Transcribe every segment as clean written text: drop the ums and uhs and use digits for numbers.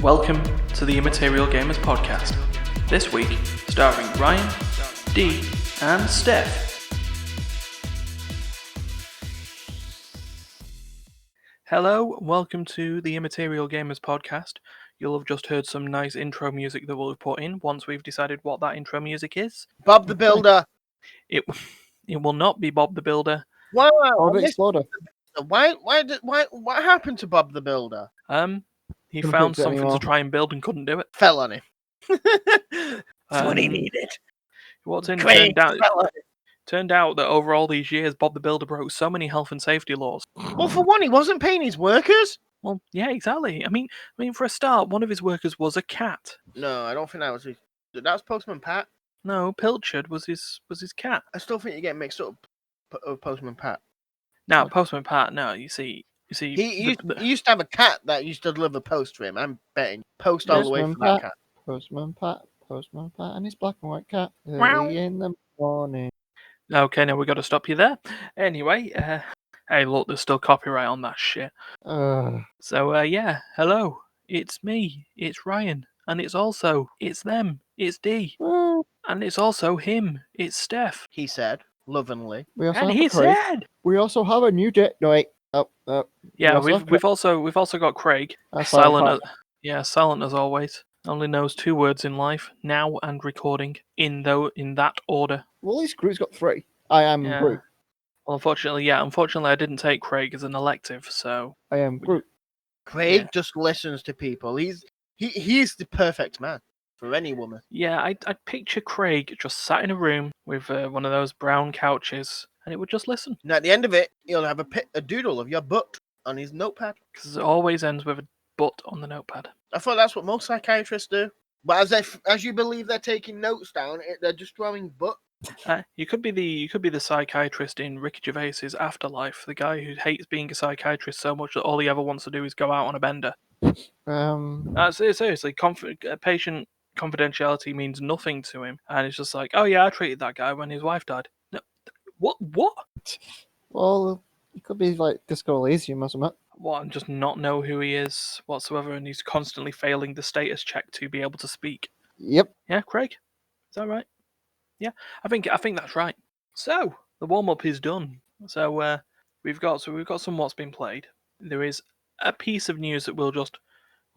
Welcome to the Immaterial Gamers Podcast. This week, starring Ryan, D, and Steph. Hello, welcome to the Immaterial Gamers Podcast. You'll have just heard some nice intro music that we'll have put in once we've decided what that intro music is. Bob the Builder. It will not be Bob the Builder. Wow. What happened to Bob the Builder? He Couldn't found fix it something to anymore. try and build and couldn't do it. Fell on him. That's what he needed. What's in Craig fell on him. Turned out that over all these years, Bob the Builder broke so many health and safety laws. Well, for one, he wasn't paying his workers. Well, yeah, exactly. I mean, for a start, one of his workers was a cat. No, I don't think that was his. That was Postman Pat. No, Pilchard was his cat. I still think you get mixed up with Postman Pat. Now, Postman Pat. No, you see. He used to have a cat that used to deliver post for him. I'm betting post all the way Postman from that Pat. cat. Postman Pat, and his black and white cat. Meow. Early in the morning. Okay, now we got to stop you there. Anyway, hey, look, there's still copyright on that shit. So, yeah, hello, it's me, it's Ryan, and it's them, it's D, and it's also him, it's Steph. He said lovingly. We also And have he a Craig. said, We also have a new jet. No, wait. yeah, We also have we've also got Craig, That's silent as always. Only knows 2 words in life: now and recording. In that order. Well, at least Groot's got 3. I am Yeah. Groot. Well, unfortunately, I didn't take Craig as an elective, so I am Groot. Craig just listens to people. He's the perfect man for any woman. yeah, I'd picture Craig just sat in a room with one of those brown couches, and it would just listen, And at the end of it, he'll have a doodle of your butt on his notepad. because it always ends with a butt on the notepad. I thought that's what most psychiatrists do. But as you believe they're taking notes down, they're just drawing butt. You could be the psychiatrist in Ricky Gervais's Afterlife, the guy who hates being a psychiatrist so much that all he ever wants to do is go out on a bender. Seriously, patient confidentiality means nothing to him, and it's just like, oh yeah, I treated that guy when his wife died. No, what? Well, he could be like Disco Elysium or something. What? And just not know who he is whatsoever, and he's constantly failing the status check to be able to speak. Yep. Yeah, Craig, is that right? Yeah, I think that's right. So the warm up is done. So we've got some what's been played. There is a piece of news that we'll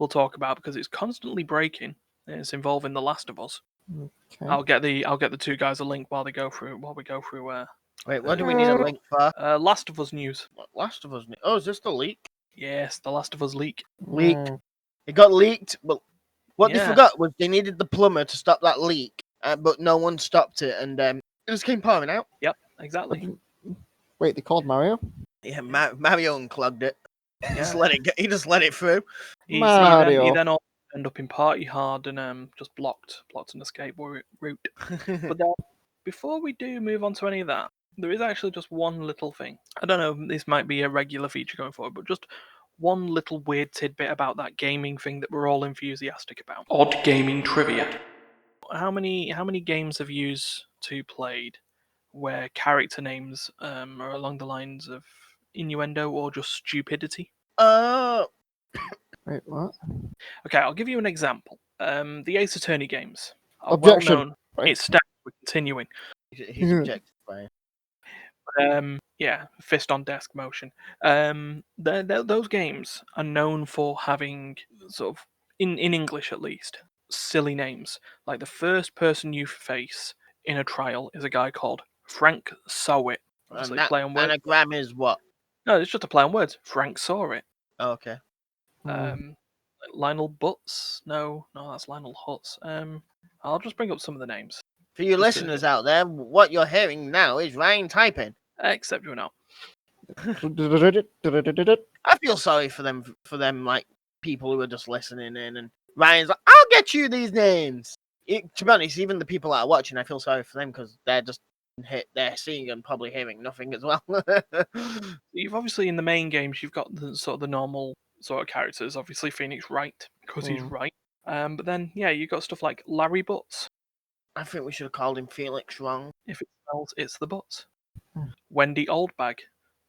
talk about because it's constantly breaking. It's involving The Last of Us. Okay. I'll get the 2 guys a link while we go through. Wait, what do we need a link for? Last of Us news. What, Last of Us? Oh, is this the leak? Yes, The Last of Us leak. Leaked. It got leaked, but what they Yeah. forgot was they needed the plumber to stop that leak, but no one stopped it, and it just came pouring out. Yep, exactly. Wait, they called Mario? Yeah, Mario unclogged it. He just Yeah. let it. He just let it through. He Mario. then all ended up in Party Hard and just blocked an escape route. But then, before we do move on to any of that, there is actually just one little thing. I don't know, this might be a regular feature going forward, but just one little weird tidbit about that gaming thing that we're all enthusiastic about. Odd gaming trivia. How many games have you two played where character names are along the lines of innuendo or just stupidity? Wait, what? Okay, I'll give you an example. The Ace Attorney games are Objection. well known. Right. It's stacked. We're continuing. He's objected by it. Yeah, fist on desk motion. Those games are known for having sort of, in English at least, silly names. Like the first person you face in a trial is a guy called Frank Saw It. And that play on words. anagram is what? No, it's just a play on words. Frank saw it. Oh, okay. Lionel Butts? No, that's Lionel Hutz. I'll just bring up some of the names. For you listeners out there, what you're hearing now is Ryan typing. Except you're not. I feel sorry for them, like people who are just listening in, and Ryan's like, "I'll get you these names." To be honest, even the people that are watching, I feel sorry for them because they're seeing and probably hearing nothing as well. You've obviously in the main games you've got the sort of the normal sort of characters. Obviously Phoenix Wright because he's right. But then you've got stuff like Larry Butts. I think we should have called him Felix wrong. If it smells, it's the Butts. Wendy Oldbag.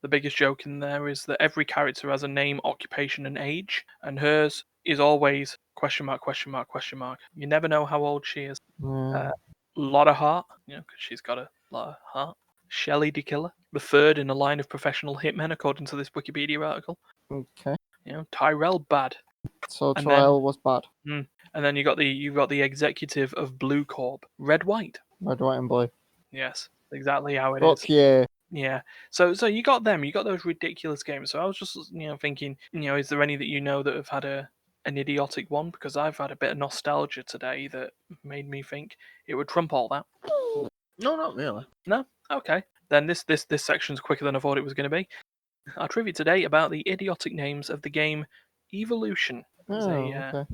The biggest joke in there is that every character has a name, occupation, and age, and hers is always Question mark, question mark, question mark. You never know how old she is. Yeah. Lot of heart, because she's got a lot of heart. Shelley the Killer, the third in a line of professional hitmen, according to this Wikipedia article. Okay. Tyrell bad. So And Trial was bad. And then you've got the executive of Blue Corp, Red White. Red, white, and blue. Yes, exactly how it is. Fuck yeah. Yeah. So you got them. You got those ridiculous games. So I was just thinking, is there any that that have had an idiotic one? Because I've had a bit of nostalgia today that made me think it would trump all that. No, not really. No? Okay. Then this section's quicker than I thought it was going to be. Our trivia today about the idiotic names of the game Evolution. Okay.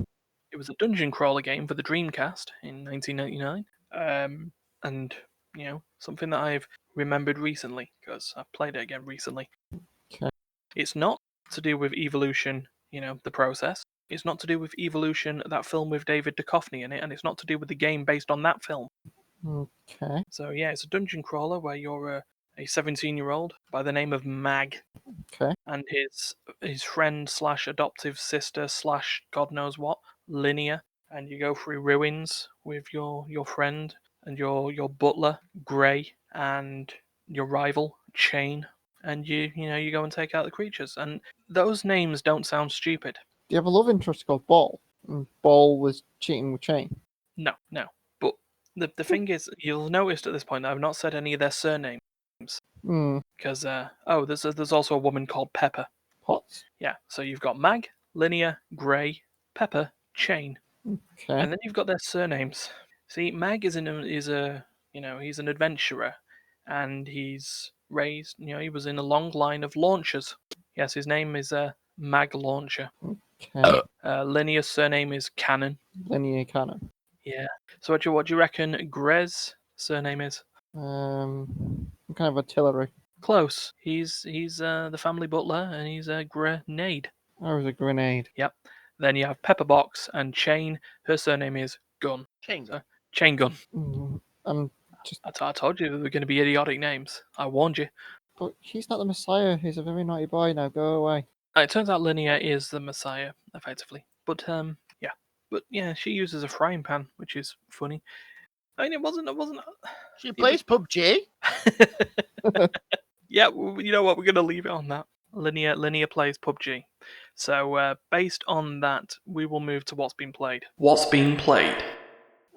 It was a dungeon crawler game for the Dreamcast in 1999. And something that I've remembered recently because I've played it again recently. Okay. It's not to do with Evolution, the process. It's not to do with Evolution, that film with David Duchovny in it, and it's not to do with the game based on that film. Okay. So yeah, it's a dungeon crawler where you're a 17-year-old by the name of Mag. Okay. And his friend / adoptive sister / God knows what, Linnea, and you go through ruins with your friend and your butler Gray and your rival Chain, and you go and take out the creatures. And those names don't sound stupid. Do you have a love interest called Ball? And Ball was cheating with Chain. No. But the thing is, you'll notice at this point that I've not said any of their surnames. Because there's also a woman called Pepper. Potts. Yeah, so you've got Mag, Linnea, Gray, Pepper, Chain, Okay. and then you've got their surnames. See, Mag he's an adventurer, and he's raised. He was in a long line of launchers. Yes, his name is Mag Launcher. Okay. Linnea's surname is Cannon. Linear Cannon. Yeah. So what do you reckon Gray's surname is? Some kind of artillery. Close. He's the family butler, and he's a Grenade. Or was a grenade. Yep. Then you have Pepperbox and Chain. Her surname is Gun. Chain Gun. Chain Gun. I'm just. I told you there were going to be idiotic names. I warned you. But he's not the Messiah. He's a very naughty boy. Now go away. It turns out Linnea is the Messiah, effectively. But yeah. But yeah, she uses a frying pan, which is funny. I mean, it wasn't. She plays PUBG. Yeah, you know what? We're going to leave it on that. Linnea plays PUBG. So based on that, we will move to what's been played. What's been played?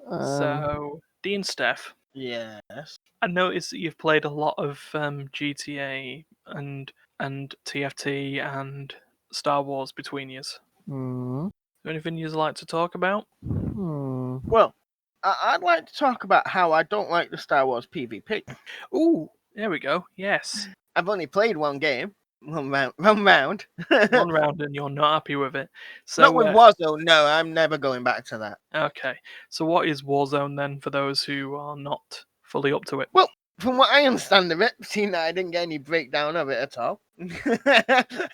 So, Dean Steph. Yes. I noticed that you've played a lot of GTA and TFT and Star Wars between yous. Is there anything you'd like to talk about? Well, I'd like to talk about how I don't like the Star Wars PvP. Ooh, there we go. Yes. I've only played one game, one round. One round and you're not happy with it. So, not with Warzone, no, I'm never going back to that. Okay. So what is Warzone then for those who are not fully up to it? Well, from what I understand of it, seeing that I didn't get any breakdown of it at all.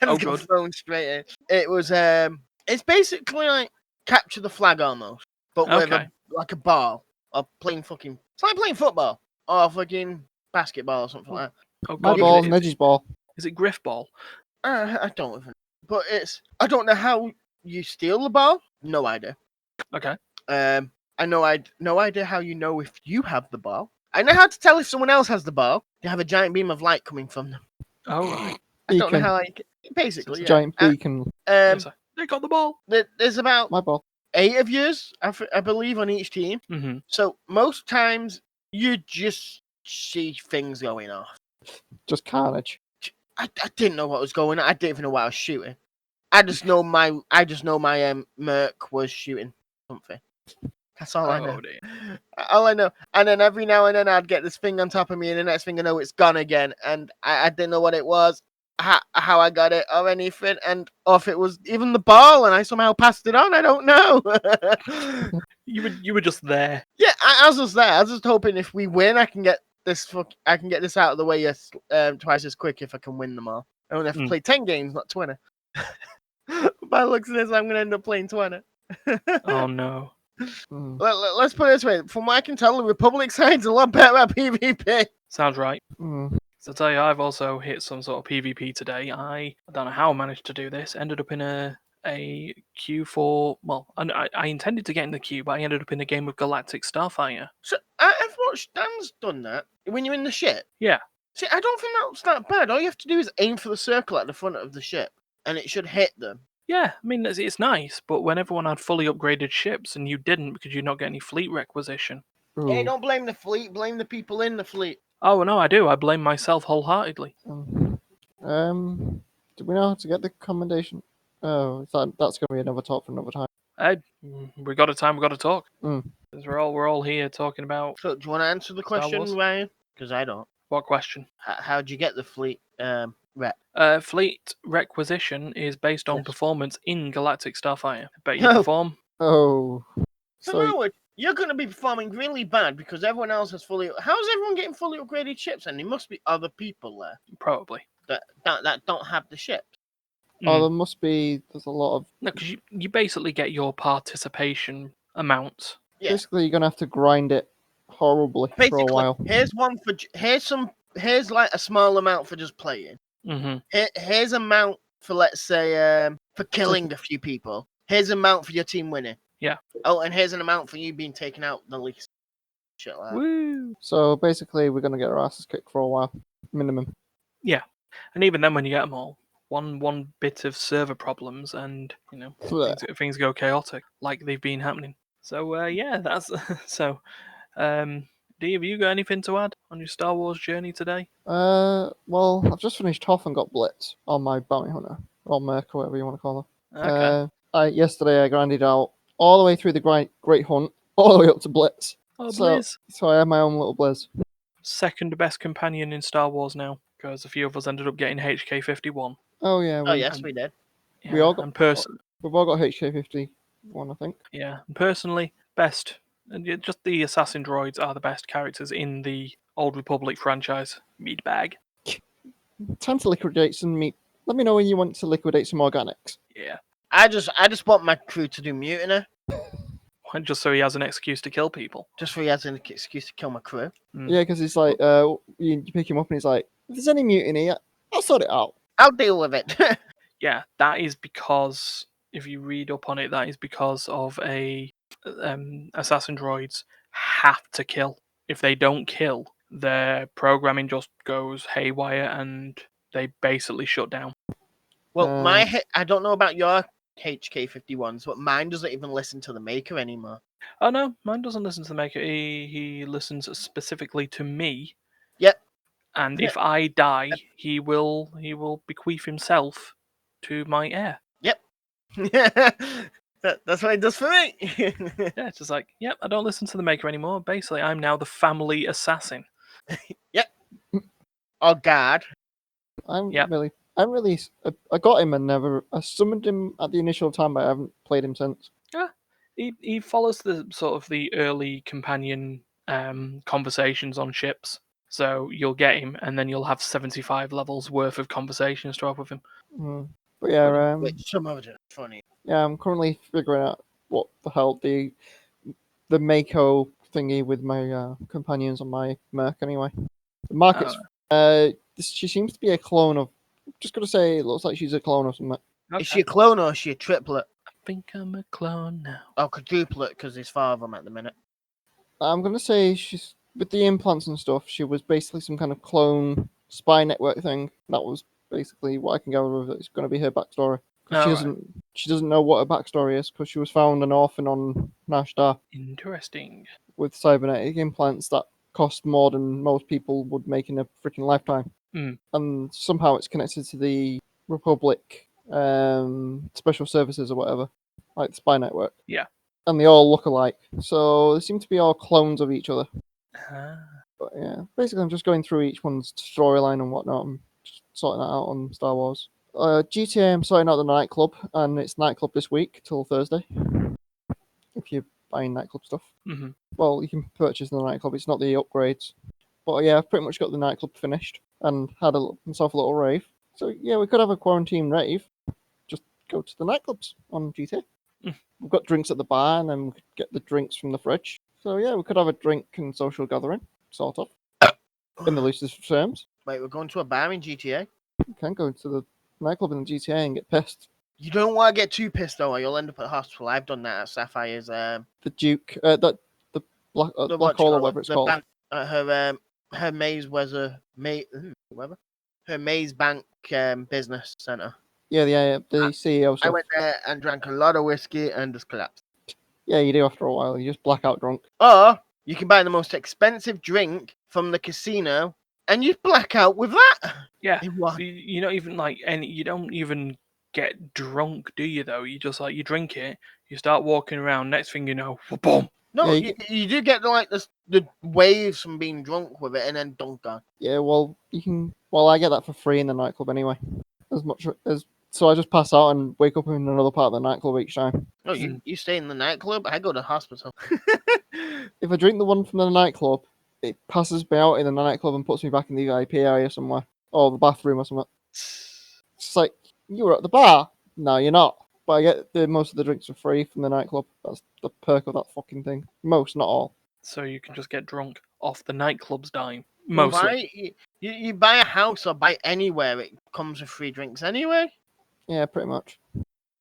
Oh, good. Thrown straight in. It was, it's basically like capture the flag almost, but with like a ball, or playing fucking, it's like playing football, or fucking basketball or something like that. Oh, My God, ball, Nedgy's ball. Is it Griff Ball? I don't even, but I don't know how you steal the ball. No idea. Okay. I no idea how you know if you have the ball. I know how to tell if someone else has the ball. You have a giant beam of light coming from them. Oh, right. I don't know how basically, It's a giant beacon. They got the ball. There's about My ball. 8 of yous, I believe, on each team. Mm-hmm. So most times you just see things going off. Just carnage. I didn't know what was going on. I didn't even know what I was shooting. I just know my Merc was shooting something. That's all I know. Dear. All I know. And then every now and then I'd get this thing on top of me, and the next thing I know, it's gone again. And I didn't know what it was, how I got it, or anything, or if it was even the ball, and I somehow passed it on. I don't know. You were just there. Yeah, I was just there. I was just hoping if we win, I can get this out of the way twice as quick if I can win them all. I only have to play 10 games, not 20. By the looks of this, I'm going to end up playing 20. Oh, no. Let's put it this way. From what I can tell, the Republic side's a lot better at PvP. Sounds right. So I tell you, I've also hit some sort of PvP today. I don't know how I managed to do this. Ended up in a a queue for, well, I intended to get in the queue, but I ended up in a game of Galactic Starfighter. So I've watched Dan's done that when you're in the ship. Yeah. See, I don't think that's that bad. All you have to do is aim for the circle at the front of the ship, and it should hit them. Yeah, I mean, it's nice, but when everyone had fully upgraded ships and you didn't because you not get any fleet requisition. Hey, Ooh. don't blame the fleet. Blame the people in the fleet. Oh, no, I do. I blame myself wholeheartedly. Do we know how to get the commendation? Oh, that's going to be another talk for another time. We got a time, we got to talk. Mm. 'Cause we're all here talking about So, do you want to answer the Star question, Wars? Ryan? Because I don't. what question? How'd you get the fleet rep? Fleet requisition is based on Yes. performance in Galactic Starfighter. Bet you No. perform. Oh. So, in other words, you're going to be performing really bad because everyone else has fully. How's everyone getting fully upgraded ships? And there must be other people there Probably. that don't have the ships. Oh, there must be. There's a lot of. No, because you basically get your participation amounts. Yeah. Basically, you're going to have to grind it horribly for a Basically, while. here's like a small amount for just playing. Mm-hmm. Here's amount for, let's say, for killing a few people. Here's amount for your team winning. Yeah. Oh, and here's an amount for you being taken out the least. Shit like that. Woo! So basically, we're going to get our asses kicked for a while, minimum. Yeah, and even then, when you get them all, one bit of server problems, and things go chaotic, like they've been happening. So yeah, that's so. D, have you got anything to add on your Star Wars journey today? Well, I've just finished off and got Blitz on my bounty hunter, or Merc, or whatever you want to call her. Okay. Yesterday I grinded out all the way through the Great Hunt, all the way up to Blitz. Oh, So, Blizz. so I have my own little Blizz. Second best companion in Star Wars now, because a few of us ended up getting HK-51. Oh yeah, Oh yes, we did. Yeah, we all got. and We've all got HK-51, I think. yeah, and personally, best. And just the assassin droids are the best characters in the Old Republic franchise. Meat bag. Time to liquidate some meat. Let me know when you want to liquidate some organics. Yeah. I just want my crew to do mutiny, Just so he has an excuse to kill people. just so he has an excuse to kill my crew. Yeah, because it's like you pick him up and he's like, if there's any mutiny, I'll sort it out. I'll deal with it. Yeah, that is because, if you read up on it, that is because of assassin droids have to kill. If they don't kill, their programming just goes haywire and they basically shut down. Well, I don't know about your HK-51s, but mine doesn't even listen to the maker anymore. Oh no, mine doesn't listen to the maker. He listens specifically to me. Yep. And if I die, he will bequeath himself to my heir. Yep. That's what it does for me. Yeah, it's just like, yep, I don't listen to the maker anymore. Basically, I'm now the family assassin. Yep. Oh God. I got him and I summoned him at the initial time, but I haven't played him since. Yeah, he follows the sort of the early companion conversations on ships. So you'll get him, and then you'll have 75 levels worth of conversations to have with him. But yeah, Which some of it are funny. yeah, I'm currently figuring out what the hell the Mako thingy with my companions on my Merc anyway. The market's she seems to be a clone of. Just gotta say, it looks like she's a clone of something. Okay. Is she a clone or is she a triplet? I think I'm a clone now. Oh, quadruplet, because there's 5 of them at the minute. I'm gonna say she's with the implants and stuff. She was basically some kind of clone spy network thing. That was basically what I can gather with it. It's going to be her backstory. She doesn't know what her backstory is because she was found an orphan on Nashtar Interesting. with cybernetic implants that cost more than most people would make in a freaking lifetime. And somehow it's connected to the Republic special services or whatever, like the spy network. Yeah. And they all look alike, so they seem to be all clones of each other. But yeah, basically, I'm just going through each one's storyline and whatnot, and just sorting that out on Star Wars. GTA, I'm sorting out the nightclub, and it's nightclub this week till Thursday. If you're buying nightclub stuff, well, you can purchase the nightclub. It's not the upgrades, but yeah, I've pretty much got the nightclub finished and had myself a little rave. So yeah, we could have a quarantine rave. Just go to the nightclubs on GTA. We've got drinks at the bar, and then we could get the drinks from the fridge. So yeah, we could have a drink and social gathering, sort of, in the loosest terms. Wait, we're going to a bar in GTA? You can go to the nightclub in the GTA and get pissed. You don't want to get too pissed though, or you'll end up at the hospital. I've done that at Sapphire's. The Duke, the black What hole you or call it, whatever it's the called. bank, her maze was a whatever. Her maze bank business center. Yeah, the CEO I stuff. went there and drank a lot of whiskey and just collapsed. Yeah, you do after a while. You just black out drunk. Or you can buy the most expensive drink from the casino and you black out with that. Yeah, In one. you're not even like any. You don't even get drunk, do you? Though you just like you drink it, you start walking around. Next thing you know, boom. No, Yeah, you do get the waves from being drunk with it and then dunk on. Yeah, well, you can. Well, I get that for free in the nightclub anyway. As much as so, I just pass out and wake up in another part of the nightclub each time. No, you stay in the nightclub. I go to hospital. If I drink the one from the nightclub, it passes me out in the nightclub and puts me back in the VIP area somewhere, or the bathroom or something. It's like you were at the bar. No, you're not. But I get most of the drinks for free from the nightclub. That's the perk of that fucking thing. Most, not all. So you can just get drunk off the nightclub's dime, Well, mostly. you buy a house or buy anywhere, it comes with free drinks anyway. Yeah, pretty much.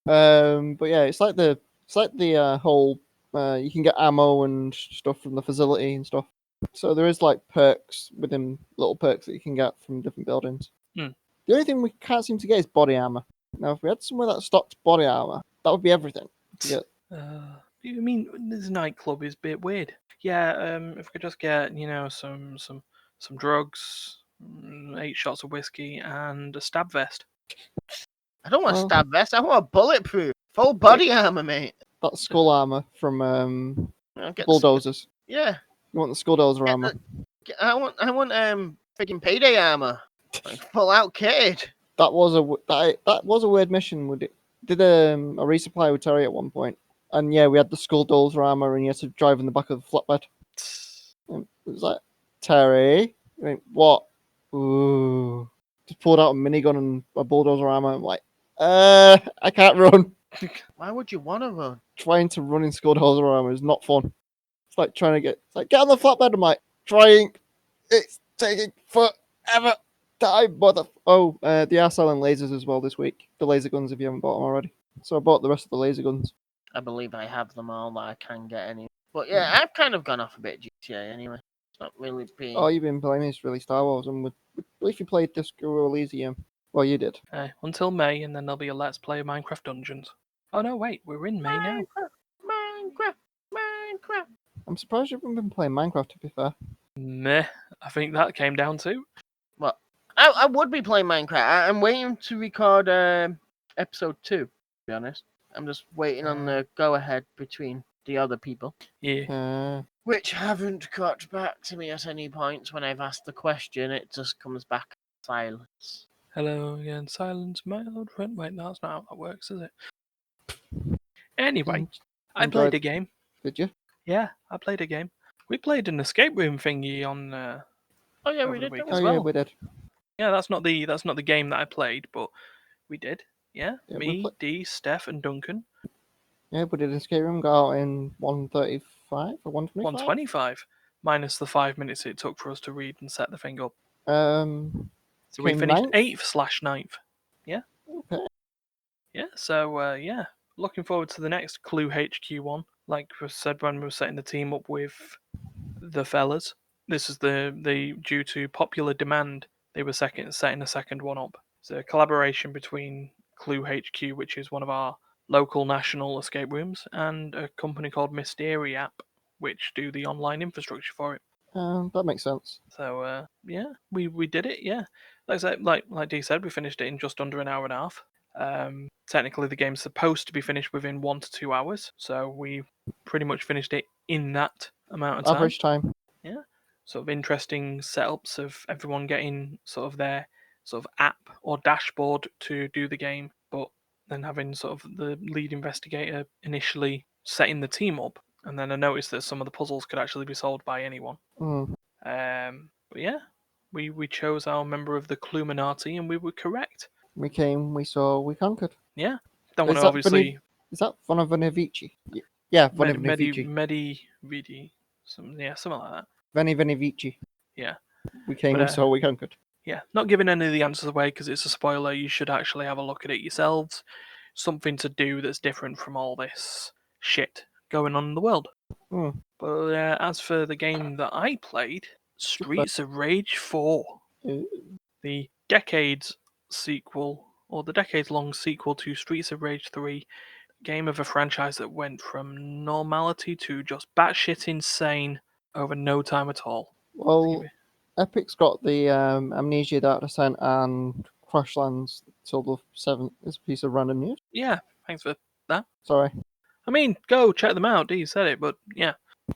But yeah, it's like the whole you can get ammo and stuff from the facility and stuff. So there is like perks within little perks that you can get from different buildings. Hmm. The only thing we can't seem to get is body armor. Now, if we had somewhere that stocked body armor, that would be everything. Yeah. I mean, this nightclub is a bit weird. Yeah, if we could just get some drugs, 8 shots of whiskey, and a stab vest. I don't want a Well- stab vest. I want a bulletproof, full body armor, mate. That's skull armor from I'll get the- bulldozers. Yeah, You want the skulldozer Get armor? I want freaking payday armor, like full out kid. That was a weird mission. We did a resupply with Terry at one point, and yeah, we had the skulldozer armor, and you had to drive in the back of the flatbed. And it was like, Terry, I mean, what? Ooh, just pulled out a minigun and a bulldozer armor. I'm like, I can't run. Why would you want to run? Trying to run in skulldozer armor is not fun. It's like trying to get on the flatbed. I'm like, trying. It's taking forever. Die, mother. Oh, they are selling lasers as well this week. The laser guns, if you haven't bought them already. So I bought the rest of the laser guns. I believe I have them all that I can get any. But yeah, I've kind of gone off a bit GTA anyway. It's not really been. All you've been playing is really Star Wars, and if you played Disco Elysium, well, you did. Until May, and then there'll be a Let's Play of Minecraft Dungeons. Oh no, wait, we're in May now. Minecraft. I'm surprised you haven't been playing Minecraft, to be fair. Meh, I think that came down to. I would be playing Minecraft. I'm waiting to record episode 2, to be honest. I'm just waiting on the go ahead between the other people, Yeah. which haven't got back to me at any point when I've asked the question. It just comes back silence. Hello again, silence, my old friend. Wait, no, that's not how that works, is it? Anyway, I enjoyed- played a game. Did you? Yeah, I played a game. We played an escape room thingy on. Oh yeah, Over we the did. week That as Oh was yeah, well. we did. Yeah, that's not the game that I played, but we did. Yeah, Yeah, we me, pla- D, Steph, and Duncan. Yeah, we did escape room. Got out in 135 or 125. 125, minus the 5 minutes it took for us to read and set the thing up. So we Came finished ninth? 8th/9th. Okay. Yeah, so yeah, looking forward to the next Clue HQ one. Like we said when we were setting the team up with the fellas, this is the due to popular demand they were setting a second one up. It's a collaboration between Clue HQ, which is one of our local national escape rooms, and a company called Mystery which do the online infrastructure for it. That makes sense. So yeah, we did it. Yeah, like I said, like Dee said, we finished it in just under an hour and a half. Technically, the game's supposed to be finished within 1 to 2 hours, so we pretty much finished it in that amount of time. Average time. Yeah, sort of interesting setups of everyone getting sort of their sort of app or dashboard to do the game, but then having sort of the lead investigator initially setting the team up, and then I noticed that some of the puzzles could actually be solved by anyone. Mm. But yeah, we chose our member of the Cluminati, and we were correct. We came, we saw, we conquered. Yeah, don't want Is to that obviously Is that Venovici? Yeah, Venovici. Vidi, something like that. Venovici. Yeah. We came, But, we saw, we conquered. Yeah, not giving any of the answers away because it's a spoiler. You should actually have a look at it yourselves. something to do that's different from all this shit going on in the world. Hmm. But as for the game that I played, Streets of Rage 4, the decades sequel, or the decades-long sequel to Streets of Rage 3, game of a franchise that went from normality to just batshit insane over no time at all. Well, Epic's got the Amnesia Dark Descent and Crashlands Silver 7 is a piece of random news. Yeah, thanks for that. Sorry. I mean, go check them out. D said it, but yeah.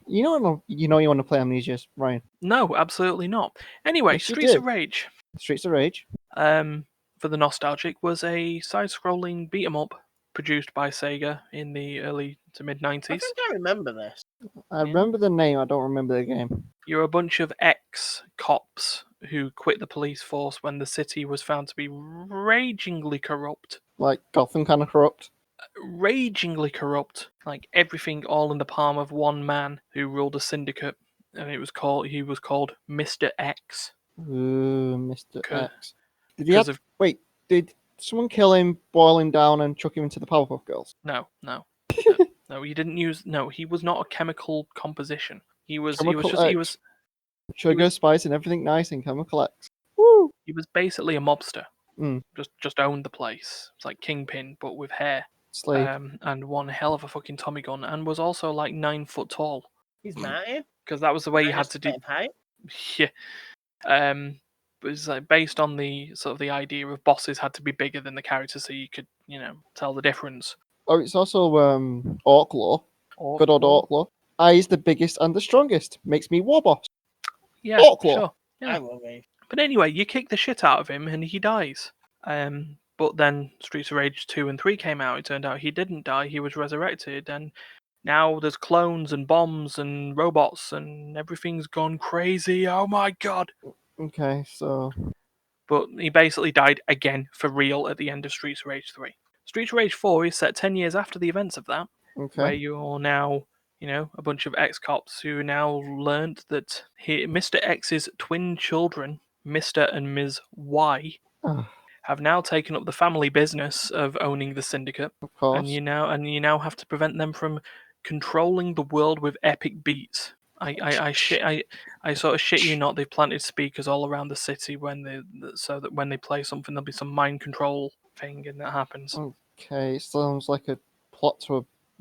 You want to play Amnesia, Ryan. No, absolutely not. Anyway, Yes, you Streets did. of Rage. Streets of Rage. For the nostalgic, was a side-scrolling beat 'em up produced by Sega in the early to mid I 90s. think I remember this. I remember the name. I don't remember the game. You're a bunch of ex-cops who quit the police force when the city was found to be ragingly corrupt. Like Gotham kind of corrupt. Ragingly corrupt. Like everything all in the palm of one man who ruled a syndicate. And he was called Mr. X. Ooh, Mr. Cause- X. Did someone kill him, boil him down, and chuck him into the Powerpuff Girls? No. He didn't use. No, he was not a chemical composition. He was Sugar, spice, and everything nice in Chemical X. Woo! he was basically a mobster. Mm. Just owned the place. It's like Kingpin, but with hair. Slave. And one hell of a fucking Tommy gun, and was also like 9 foot tall. He's Marty. Because that was the way you had to do. Height. Yeah. But it's like based on the sort of the idea of bosses had to be bigger than the characters, so you could tell the difference. Oh, it's also Orklaw. Good old Orklaw. I is the biggest and the strongest. Makes me war boss. Yeah, Orklaw. sure. Yeah. I will be. But anyway, you kick the shit out of him and he dies. But then Streets of Rage 2 and 3 came out. It turned out he didn't die, he was resurrected, and now there's clones and bombs and robots and everything's gone crazy. Oh my god. Okay, so But he basically died again for real at the end of Streets of Rage 3. Streets of Rage 4 is set 10 years after the events of that, where okay. you're now, a bunch of ex-cops who now learned that Mr. X's twin children, Mr. and Ms. Y, Ah, have now taken up the family business of owning the syndicate, of course. and you now have to prevent them from controlling the world with epic beats. I sort of shit you not. They've planted speakers all around the city so that when they play something, there'll be some mind control thing, and that happens. Okay, sounds like a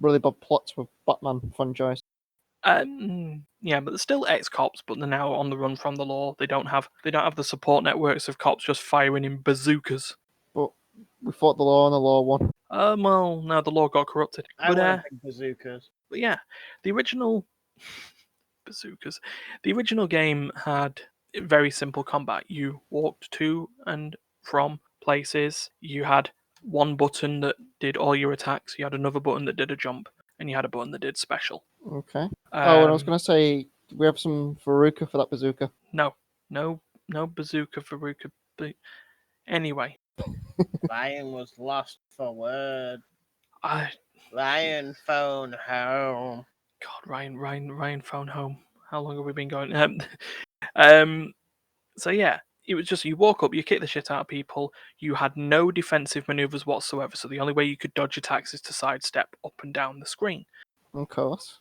really bad plot to a Batman franchise. Yeah, but they're still ex-cops, but they're now on the run from the law. They don't have the support networks of cops just firing in bazookas. But we fought the law and the law won. Well, now the law got corrupted. I want big bazookas. But yeah, the original bazookas. The original game had very simple combat. You walked to and from places. You had one button that did all your attacks. You had another button that did a jump, and you had a button that did special. Okay. And I was going to say, do we have some Veruca for that bazooka? No bazooka Veruca. But anyway, Ryan was lost for word. I Ryan phone home. God, Ryan phone home. How long have we been going? So yeah, it was just you walk up, you kick the shit out of people. You had no defensive maneuvers whatsoever. So the only way you could dodge attacks is to sidestep up and down the screen. Of course.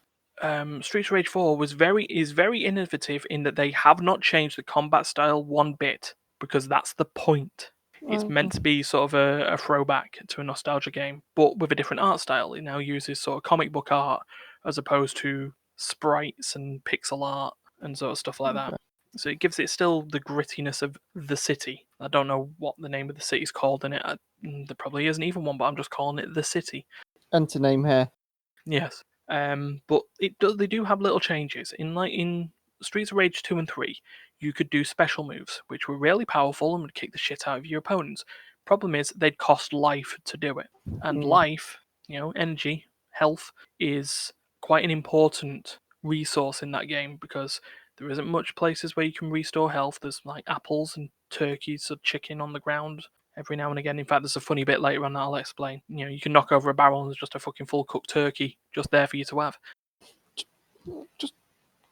Streets of Rage 4 is very innovative in that they have not changed the combat style one bit, because that's the point. It's meant to be sort of a throwback to a nostalgia game, but with a different art style. It now uses sort of comic book art as opposed to sprites and pixel art and sort of stuff like that. So it gives it still the grittiness of the city. I don't know what the name of the city's called in it. There probably isn't even one, but I'm just calling it the city. Enter name here. Yes. But they do have little changes. In Streets of Rage 2 and 3, you could do special moves, which were really powerful and would kick the shit out of your opponents. Problem is, they'd cost life to do it. And life, energy, health, is quite an important resource in that game, because there isn't much places where you can restore health. There's like apples and turkeys or chicken on the ground every now and again. In fact, there's a funny bit later on that I'll explain. You can knock over a barrel and there's just a fucking full cooked turkey just there for you to have.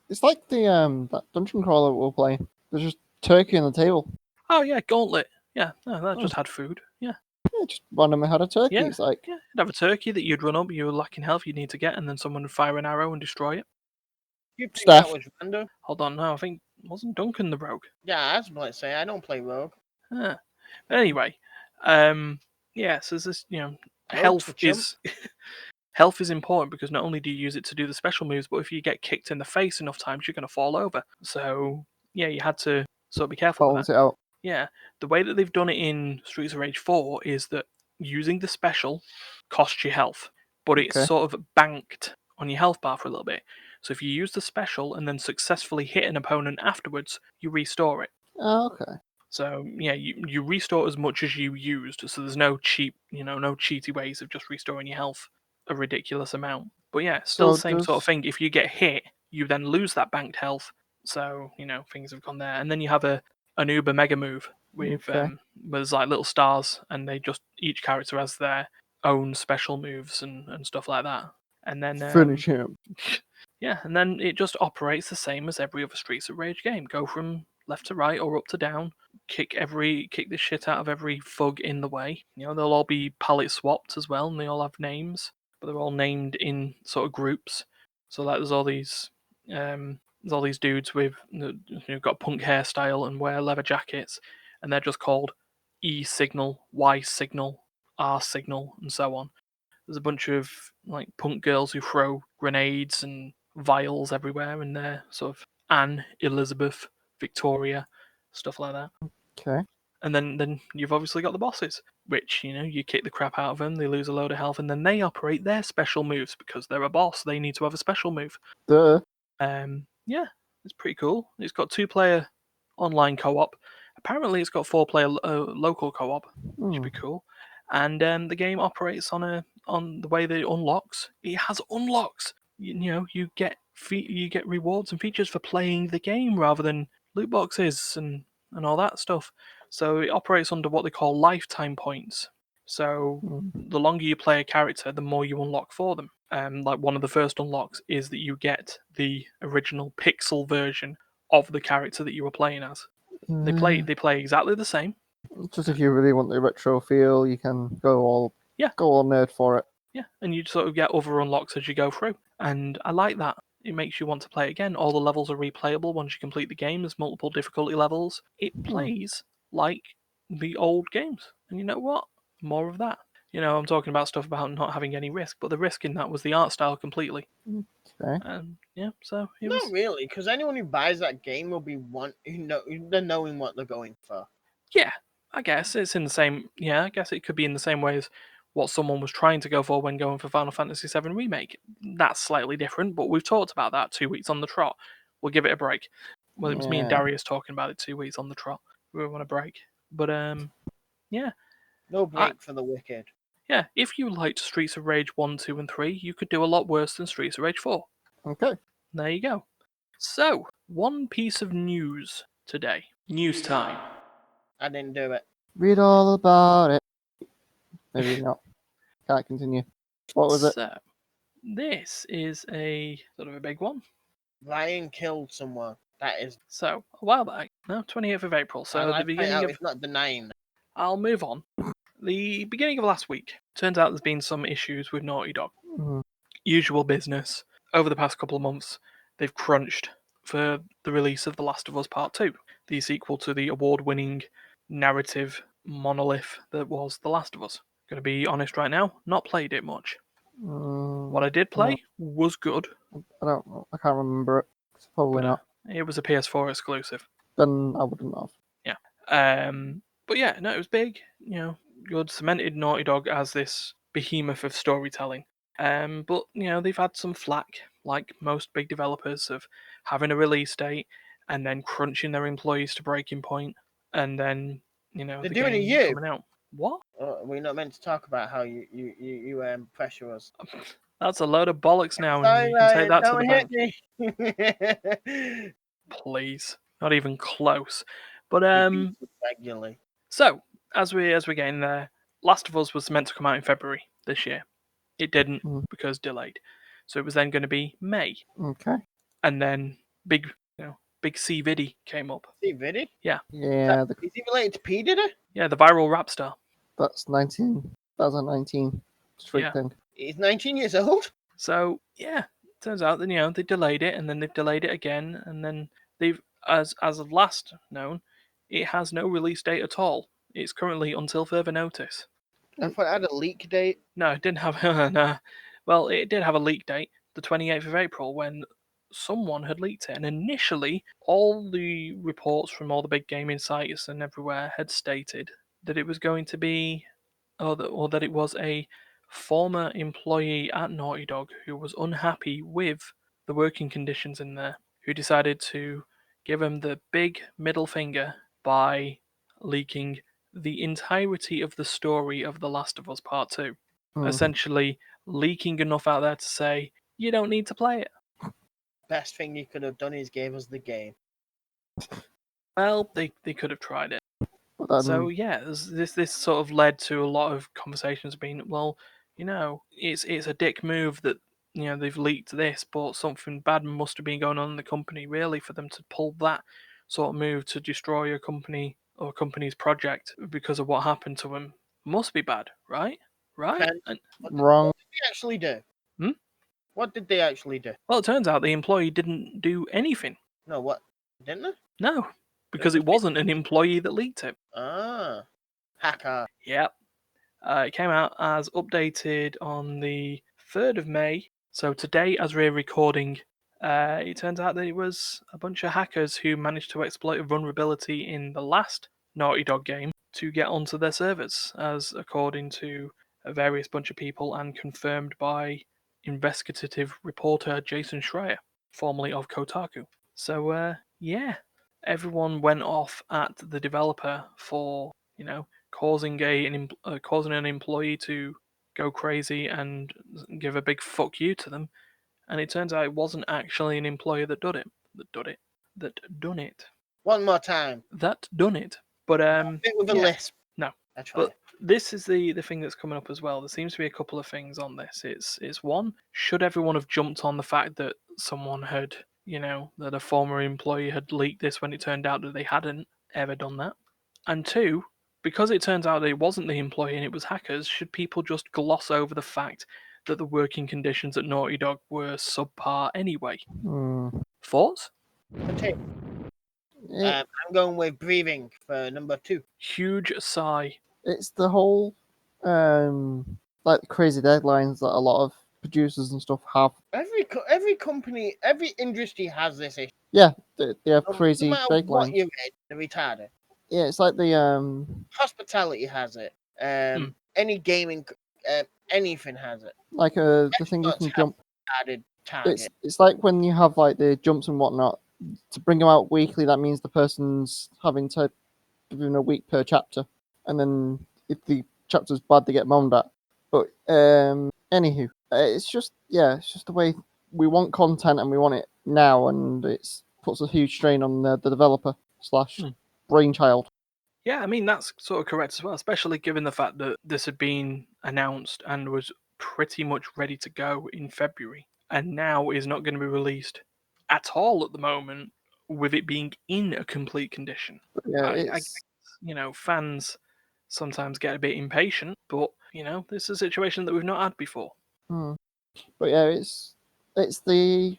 It's like the that dungeon crawler we're playing. There's just turkey on the table. Oh yeah, Gauntlet. Yeah, no, that just had food. Yeah. Yeah, just randomly had a turkey. Yeah, It's like, yeah. You'd have a turkey that you'd run up, you were lacking health, you'd need to get, and then someone would fire an arrow and destroy it. You think Steph. that was random? Hold on, no, I think wasn't Duncan the rogue? Yeah, I was about to say I don't play rogue. But anyway, yeah. So this, Rogue's health for chump. is health is important because not only do you use it to do the special moves, but if you get kicked in the face enough times, you're going to fall over. So yeah, you had to sort of be careful with balance that. it out. Yeah, the way that they've done it in Streets of Rage 4 is that using the special costs you health, but it's Okay. sort of banked on your health bar for a little bit. So if you use the special and then successfully hit an opponent afterwards, you restore it. Oh, okay. So yeah, you restore as much as you used. So there's no cheap, no cheaty ways of just restoring your health a ridiculous amount. But yeah, still So the same sort of does- thing. If you get hit, you then lose that banked health. So things have gone there, and then you have an uber mega move with Okay. where there's like little stars, and they just each character has their own special moves and stuff like that. And then finish him. yeah, and then it just operates the same as every other Streets of Rage game. Go from left to right or up to down. Kick the shit out of every thug in the way. They'll all be palette swapped as well, and they all have names, but they're all named in sort of groups. So like there's all these dudes with who've got punk hairstyle and wear leather jackets, and they're just called E signal, Y signal, R signal, and so on. There's a bunch of like punk girls who throw grenades and vials everywhere, and they're sort of Anne, Elizabeth, Victoria, stuff like that. Okay. And then you've obviously got the bosses, which you kick the crap out of them, they lose a load of health, and then they operate their special moves because they're a boss. They need to have a special move. Duh. Yeah, it's pretty cool. It's got 2-player online co-op. Apparently, it's got 4-player local co-op, which would be cool. And the game operates on the way that it unlocks. It has unlocks. You get rewards and features for playing the game rather than loot boxes and all that stuff. So it operates under what they call lifetime points. So the longer you play a character, the more you unlock for them. Like one of the first unlocks is that you get the original pixel version of the character that you were playing as. They play exactly the same. Just if you really want the retro feel, you can go all nerd for it. Yeah, and you sort of get other unlocks as you go through. And I like that. It makes you want to play it again. All the levels are replayable once you complete the game. There's multiple difficulty levels. It plays like the old games. And you know what? More of that. I'm talking about stuff about not having any risk, but the risk in that was the art style completely. Okay. Yeah, so it Not was. really, because anyone who buys that game will be they're knowing what they're going for. Yeah, I guess it's in the same. Yeah, I guess it could be in the same way as what someone was trying to go for when going for Final Fantasy VII Remake. That's slightly different, but we've talked about that 2 weeks on the trot. We'll give it a break. Well, it was me and Darius talking about it 2 weeks on the trot. We want a break, but yeah. No break for the wicked. Yeah, if you liked Streets of Rage 1, 2, and 3, you could do a lot worse than Streets of Rage 4. Okay. There you go. So, one piece of news today. News time. I didn't do it. Read all about it. Maybe not. Can't continue. What was it? So, this is a sort of a big one. Ryan killed someone. That is. So, a while back, no, 28th of April. So, the beginning of. It's not denying that. I'll move on. The beginning of last week. Turns out there's been some issues with Naughty Dog. Usual business. Over the past couple of months, they've crunched for the release of The Last of Us Part 2, the sequel to the award-winning narrative monolith that was The Last of Us. Gonna be honest right now, not played it much. What I did play was good. I don't know. I can't remember it. It's probably not. It was a PS4 exclusive. Then I wouldn't have. Yeah. But yeah, no, it was big. Good, cemented Naughty Dog as this behemoth of storytelling. But they've had some flack, like most big developers, of having a release date and then crunching their employees to breaking point, and then They're the doing game it you. coming out. What? We're not meant to talk about how you pressure us. That's a load of bollocks now, Sorry, and you can take that to don't the bank. hit me. Please, not even close. But Regularly. So as we're getting there, Last of Us was meant to come out in February this year. It didn't because delayed. So it was then going to be May. Okay. And then big C-Viddy came up. C-Viddy? Yeah. Yeah. Is he related to P Diddy? Yeah, the viral rap star. That's 2019. Street Yeah. thing. He's 19 years old. So yeah, turns out that they delayed it, and then they've delayed it again, and then they've, as of last known, it has no release date at all. It's currently until further notice. I thought it had a leak date. No, it didn't have. No. Well, it did have a leak date, the 28th of April, when someone had leaked it. And initially, all the reports from all the big gaming sites and everywhere had stated that it was going to be, or that it was a former employee at Naughty Dog who was unhappy with the working conditions in there, who decided to give him the big middle finger by leaking the entirety of the story of The Last of Us Part 2. Essentially, leaking enough out there to say, you don't need to play it. Best thing you could have done is gave us the game. Well, they could have tried it. But So yeah, this sort of led to a lot of conversations being, well, it's a dick move that they've leaked this, but something bad must have been going on in the company really for them to pull that sort of move to destroy a company or a company's project because of what happened to them. Must be bad, right? Right? Ken, And, wrong. What did they actually do? Hmm? What did they actually do? well, it turns out the employee didn't do anything. No, what? Didn't they? No, because it wasn't an employee that leaked it. Ah, hacker. Yep. It came out as updated on the 3rd of May. So today, as we're recording, it turns out that it was a bunch of hackers who managed to exploit a vulnerability in the last Naughty Dog game to get onto their servers, as according to a various bunch of people and confirmed by investigative reporter Jason Schreier, formerly of Kotaku. So, yeah, everyone went off at the developer for, causing an employee to go crazy and give a big fuck you to them, and it turns out it wasn't actually an employer that done it. One more time. That done it. But Bit with a yeah, lisp. no. I tried. But this is the thing that's coming up as well. There seems to be a couple of things on this. It's one, should everyone have jumped on the fact that someone had, that a former employee had leaked this when it turned out that they hadn't ever done that? And two, because it turns out that it wasn't the employee and it was hackers, should people just gloss over the fact that the working conditions at Naughty Dog were subpar anyway? Thoughts? Continue. I'm going with breathing for number 2. Huge sigh. It's the whole like the crazy deadlines that a lot of producers and stuff have. Every company, every industry has this issue. Yeah, they have crazy No matter what deadlines. you read, they're retarded. Yeah, it's like the Hospitality has it. Any gaming, anything has it. like the thing you Experts can have jump. added target. It's like when you have like the jumps and whatnot to bring them out weekly. That means the person's having to give them a week per chapter, and then if the chapter's bad, they get moaned at. But anywho, it's just the way we want content and we want it now, and it puts a huge strain on the developer slash brainchild. Yeah, I mean, that's sort of correct as well, especially given the fact that this had been announced and was pretty much ready to go in February, and now is not going to be released at all at the moment, with it being in a complete condition. Yeah, I fans sometimes get a bit impatient, but, this is a situation that we've not had before. But yeah, it's the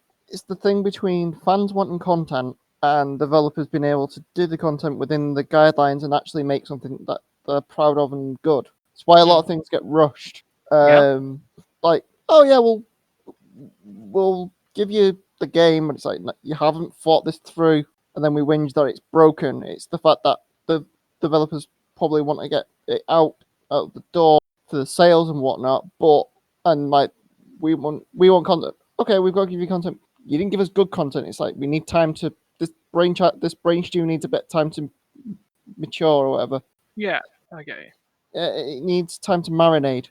thing between fans wanting content and developers being able to do the content within the guidelines and actually make something that they're proud of and good. It's why a lot of things get rushed. Like, oh yeah, we'll give you the game, and it's like you haven't thought this through, and then we whinge that it's broken. It's the fact that the developers probably want to get it out the door for the sales and whatnot, and like we want content. Okay, we've got to give you content. You didn't give us good content. It's like we need time to this brain stew needs a bit of time to mature or whatever. Yeah, I get you. It needs time to marinate.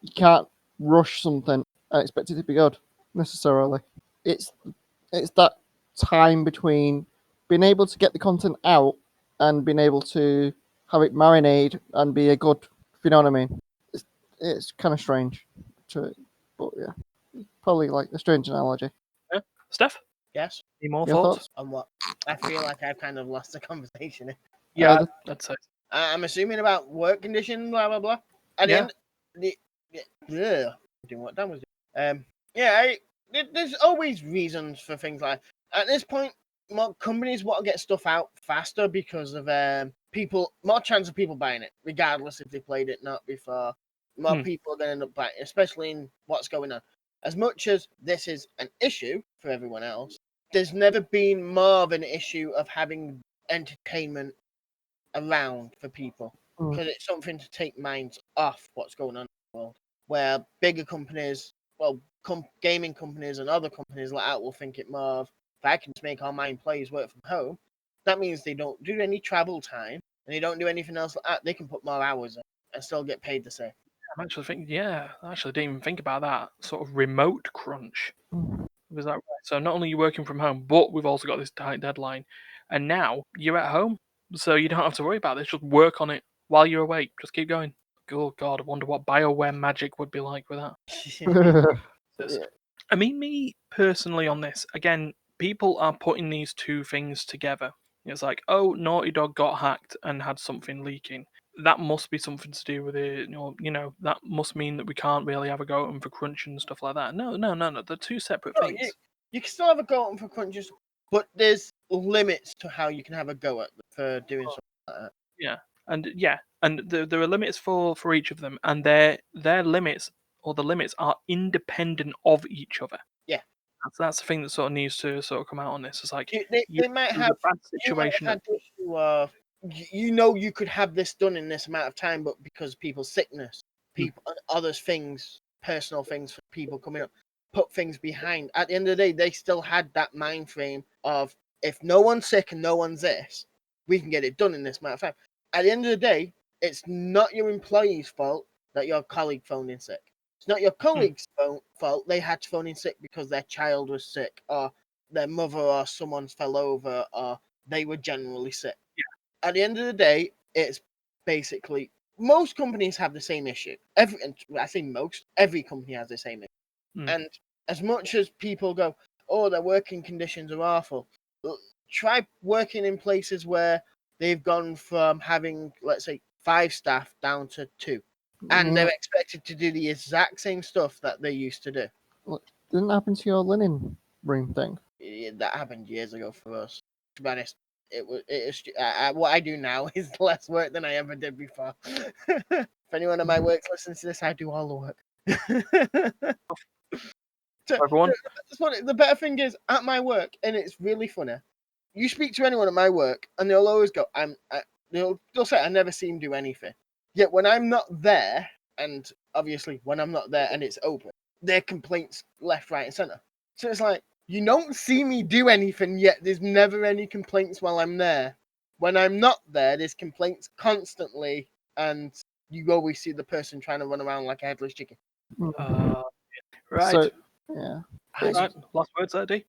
You can't rush something and expect it to be good necessarily. It's that time between being able to get the content out and being able to have it marinate and be a good. If you know what I mean. It's kind of strange, but yeah, probably like a strange analogy. Yeah. Steph? Yes. Any more Your thoughts? On what? I feel like I've kind of lost the conversation. Yeah, I'd say. I'm assuming about work conditions, blah blah blah. At the end, doing what Dan was doing. There's always reasons for things like. At this point, more companies want to get stuff out faster because of more chance of people buying it, regardless if they played it not before. More people are going to end up buying it, especially in what's going on. As much as this is an issue for everyone else, there's never been more of an issue of having entertainment around for people because it's something to take minds off what's going on in the world. Where bigger companies, gaming companies and other companies like that will think it more of, if I can just make all my employees work from home, that means they don't do any travel time and they don't do anything else like that. They can put more hours in and still get paid the same. I'm actually thinking, I actually didn't even think about that sort of remote crunch. Was that right? So not only are you working from home, but we've also got this tight deadline, and now you're at home, so you don't have to worry about this. Just work on it while you're awake. Just keep going. Oh God, I wonder what BioWare magic would be like with that. I mean, me personally on this, again, people are putting these two things together. It's like, oh, Naughty Dog got hacked and had something leaking. That must be something to do with it. That must mean that we can't really have a go at them for crunch and stuff like that. No. They're two separate things. You can still have a go at them for crunches, but there's limits to how you can have a go at them for doing something like that. And there are limits for each of them, and their limits or the limits are independent of each other. Yeah. That's the thing that sort of needs to sort of come out on this. It's like they might have a bad situation. Had the issue of, you could have this done in this amount of time, but because of people's sickness, others things, personal things for people coming up, put things behind. At the end of the day, they still had that mind frame of, if no one's sick and no one's this, we can get it done in this amount of time. At the end of the day, it's not your employee's fault that your colleague phoned in sick. It's not your colleague's fault they had to phone in sick because their child was sick, or their mother or someone fell over, or they were generally sick. Yeah. At the end of the day, it's basically, most companies have the same issue. Every company has the same issue. And as much as people go, oh, their working conditions are awful, try working in places where they've gone from having, let's say, 5 staff down to 2. And they're expected to do the exact same stuff that they used to do. Didn't happen to your linen room thing? Yeah, that happened years ago for us. To be honest, what I do now is less work than I ever did before. If anyone at my work listens to this, I do all the work. Everyone? The better thing is, at my work, and it's really funny, you speak to anyone at my work, and they'll always go, they'll say, I never see him do anything. Yet when I'm not there, and obviously when I'm not there and it's open, there are complaints left, right, and center. So it's like, you don't see me do anything, yet there's never any complaints while I'm there. When I'm not there, there's complaints constantly, and you always see the person trying to run around like a headless chicken. Right. So, yeah. Right. Last words there, D?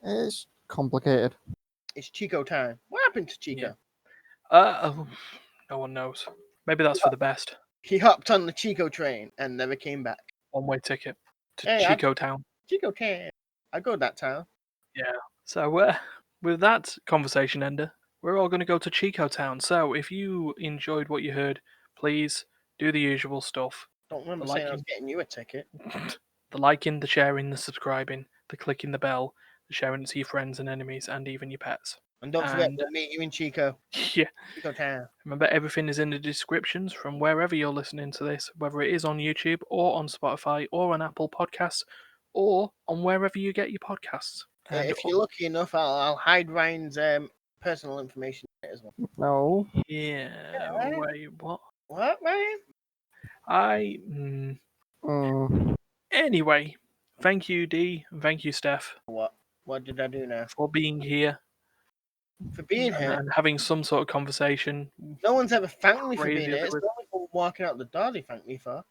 It's complicated. It's Chico time. What happened to Chico? No one knows. Maybe that's for the best. He hopped on the Chico train and never came back. One-way ticket to Chico Town. Chico Town. I go to that town. Yeah. So with that conversation ender, we're all going to go to Chico Town. So if you enjoyed what you heard, please do the usual stuff. Don't remember saying I was getting you a ticket. The liking, the sharing, the subscribing, the clicking the bell, the sharing it to your friends and enemies, and even your pets. And don't forget, we'll meet you in Chico. Yeah. Chico Town. Remember, everything is in the descriptions from wherever you're listening to this, whether it is on YouTube or on Spotify or on Apple Podcasts or on wherever you get your podcasts. If you're lucky enough, I'll hide Ryan's personal information as well. No. Yeah. Wait, what? What, Ryan? Anyway, thank you, D, and thank you, Steph. What? What did I do now? For being here. For being here? And having some sort of conversation. No one's ever thanked me for being here. It's the only one walking out the door they thanked me for.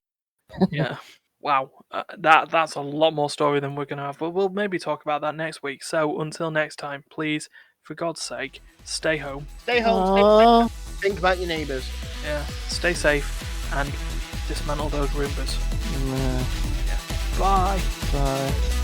Yeah. Wow. That's a lot more story than we're going to have. But we'll maybe talk about that next week. So until next time, please, for God's sake, stay home. Stay home. Think about your neighbours. Yeah. Stay safe and dismantle those Roombas. Yeah. Bye. Bye.